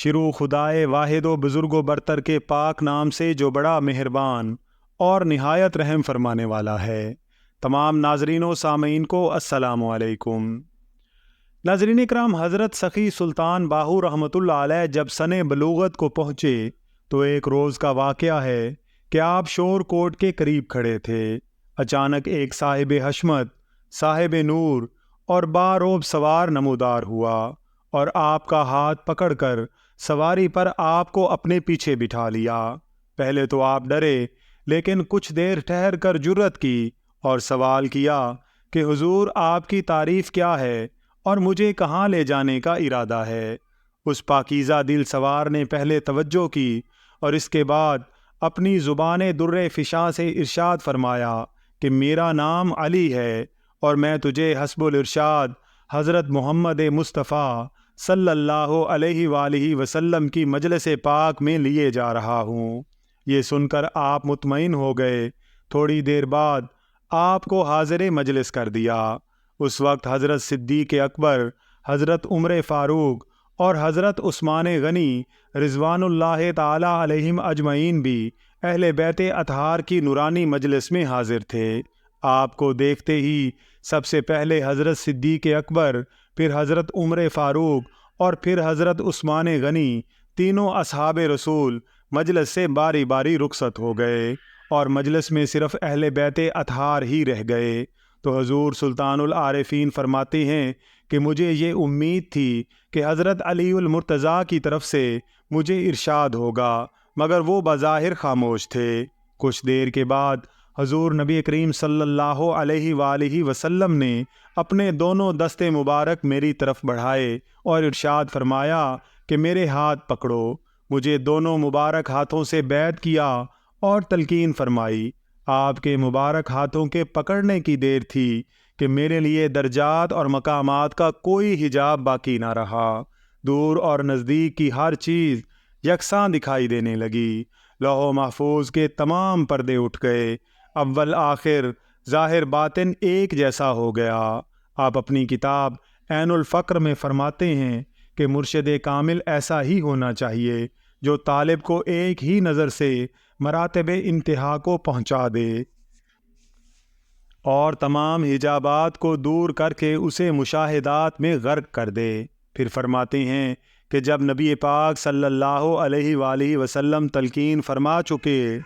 شروع خدائے واحد و بزرگ و برتر کے پاک نام سے جو بڑا مہربان اور نہایت رحم فرمانے والا ہے۔ تمام ناظرین و سامعین کو السلام علیکم۔ ناظرین اکرام، حضرت سخی سلطان باہو رحمۃ اللہ علیہ جب سن بلوغت کو پہنچے تو ایک روز کا واقعہ ہے کہ آپ شور کوٹ کے قریب کھڑے تھے۔ اچانک ایک صاحب حشمت، صاحب نور اور باروب سوار نمودار ہوا اور آپ کا ہاتھ پکڑ کر سواری پر آپ کو اپنے پیچھے بٹھا لیا۔ پہلے تو آپ ڈرے، لیکن کچھ دیر ٹھہر کر جرأت کی اور سوال کیا کہ حضور، آپ کی تعریف کیا ہے اور مجھے کہاں لے جانے کا ارادہ ہے؟ اس پاکیزہ دل سوار نے پہلے توجہ کی اور اس کے بعد اپنی زبان در فشاں سے ارشاد فرمایا کہ میرا نام علی ہے اور میں تجھے حسب الارشاد حضرت محمد مصطفیٰ صلی اللہ علیہ وآلہ وسلم کی مجلس پاک میں لیے جا رہا ہوں۔ یہ سن کر آپ مطمئن ہو گئے۔ تھوڑی دیر بعد آپ کو حاضر مجلس کر دیا۔ اس وقت حضرت صدیق اکبر، حضرت عمر فاروق اور حضرت عثمان غنی رضوان اللہ تعالی علیہم اجمعین بھی اہل بیت اطہار کی نورانی مجلس میں حاضر تھے۔ آپ کو دیکھتے ہی سب سے پہلے حضرت صدیق اکبر، پھر حضرت عمر فاروق اور پھر حضرت عثمان غنی، تینوں اصحاب رسول مجلس سے باری باری رخصت ہو گئے اور مجلس میں صرف اہل بیت اطہار ہی رہ گئے۔ تو حضور سلطان العارفین فرماتے ہیں کہ مجھے یہ امید تھی کہ حضرت علی المرتضیٰ کی طرف سے مجھے ارشاد ہوگا، مگر وہ بظاہر خاموش تھے۔ کچھ دیر کے بعد حضور نبی کریم صلی اللہ علیہ وآلہ وسلم نے اپنے دونوں دستے مبارک میری طرف بڑھائے اور ارشاد فرمایا کہ میرے ہاتھ پکڑو۔ مجھے دونوں مبارک ہاتھوں سے بیعت کیا اور تلقین فرمائی۔ آپ کے مبارک ہاتھوں کے پکڑنے کی دیر تھی کہ میرے لیے درجات اور مقامات کا کوئی حجاب باقی نہ رہا۔ دور اور نزدیک کی ہر چیز یکساں دکھائی دینے لگی۔ لوح و محفوظ کے تمام پردے اٹھ گئے۔ اول آخر، ظاہر باطن ایک جیسا ہو گیا۔ آپ اپنی کتاب عین الفقر میں فرماتے ہیں کہ مرشد کامل ایسا ہی ہونا چاہیے جو طالب کو ایک ہی نظر سے مراتب انتہا کو پہنچا دے اور تمام حجابات کو دور کر کے اسے مشاہدات میں غرق کر دے۔ پھر فرماتے ہیں کہ جب نبی پاک صلی اللہ علیہ وآلہ وسلم تلقین فرما چکے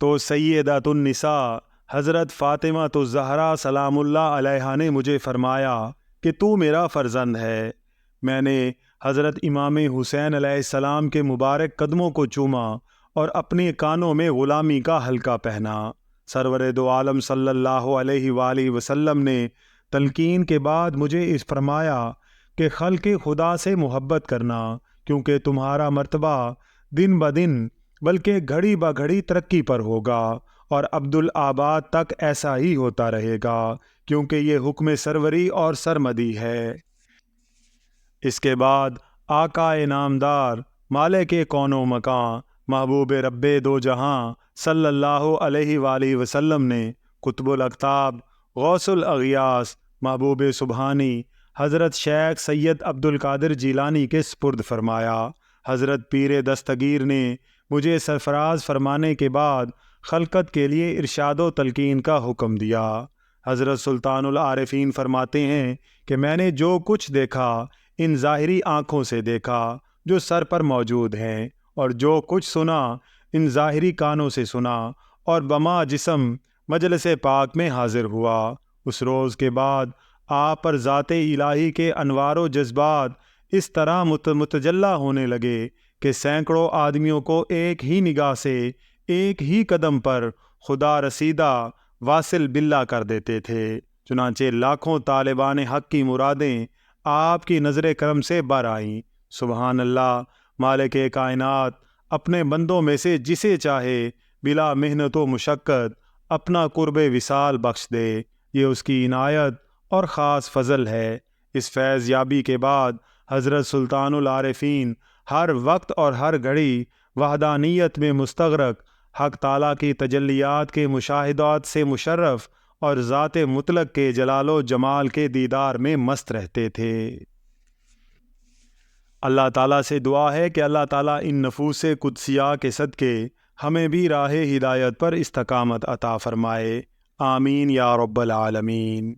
تو سیدۃ النساء حضرت فاطمہ الزہرا سلام اللہ علیہا نے مجھے فرمایا کہ تو میرا فرزند ہے۔ میں نے حضرت امام حسین علیہ السلام کے مبارک قدموں کو چوما اور اپنے کانوں میں غلامی کا حلقہ پہنا۔ سرور دو عالم صلی اللہ علیہ وآلہ وسلم نے تلقین کے بعد مجھے اس فرمایا کہ خلق خدا سے محبت کرنا، کیونکہ تمہارا مرتبہ دن بدن بلکہ گھڑی بہ گھڑی ترقی پر ہوگا اور عبدالآباد تک ایسا ہی ہوتا رہے گا، کیونکہ یہ حکم سروری اور سرمدی ہے۔ اس کے بعد آقا نامدار، مالک کون و مکان، محبوب رب دو جہاں صلی اللہ علیہ وآلہ وسلم نے قطب الاقطاب، غوث الاغیاث، محبوب سبحانی حضرت شیخ سید عبد القادر جیلانی کے سپرد فرمایا۔ حضرت پیر دستگیر نے مجھے سرفراز فرمانے کے بعد خلقت کے لیے ارشاد و تلقین کا حکم دیا۔ حضرت سلطان العارفین فرماتے ہیں کہ میں نے جو کچھ دیکھا ان ظاہری آنکھوں سے دیکھا جو سر پر موجود ہیں، اور جو کچھ سنا ان ظاہری کانوں سے سنا اور بما جسم مجلس پاک میں حاضر ہوا۔ اس روز کے بعد آپ پر ذات الہی کے انوار و جذبات اس طرح متجلی ہونے لگے کہ سینکڑوں آدمیوں کو ایک ہی نگاہ سے ایک ہی قدم پر خدا رسیدہ واصل باللہ کر دیتے تھے۔ چنانچہ لاکھوں طالبان حق کی مرادیں آپ کی نظر کرم سے بر آئیں۔ سبحان اللہ، مالک کائنات اپنے بندوں میں سے جسے چاہے بلا محنت و مشقت اپنا قرب وصال بخش دے، یہ اس کی عنایت اور خاص فضل ہے۔ اس فیض یابی کے بعد حضرت سلطان العارفین ہر وقت اور ہر گھڑی وحدانیت میں مستغرق، حق تعالیٰ کی تجلیات کے مشاہدات سے مشرف اور ذات مطلق کے جلال و جمال کے دیدار میں مست رہتے تھے۔ اللہ تعالیٰ سے دعا ہے کہ اللہ تعالیٰ ان نفوس قدسیہ کے صدقے ہمیں بھی راہ ہدایت پر استقامت عطا فرمائے۔ آمین یا رب العالمین۔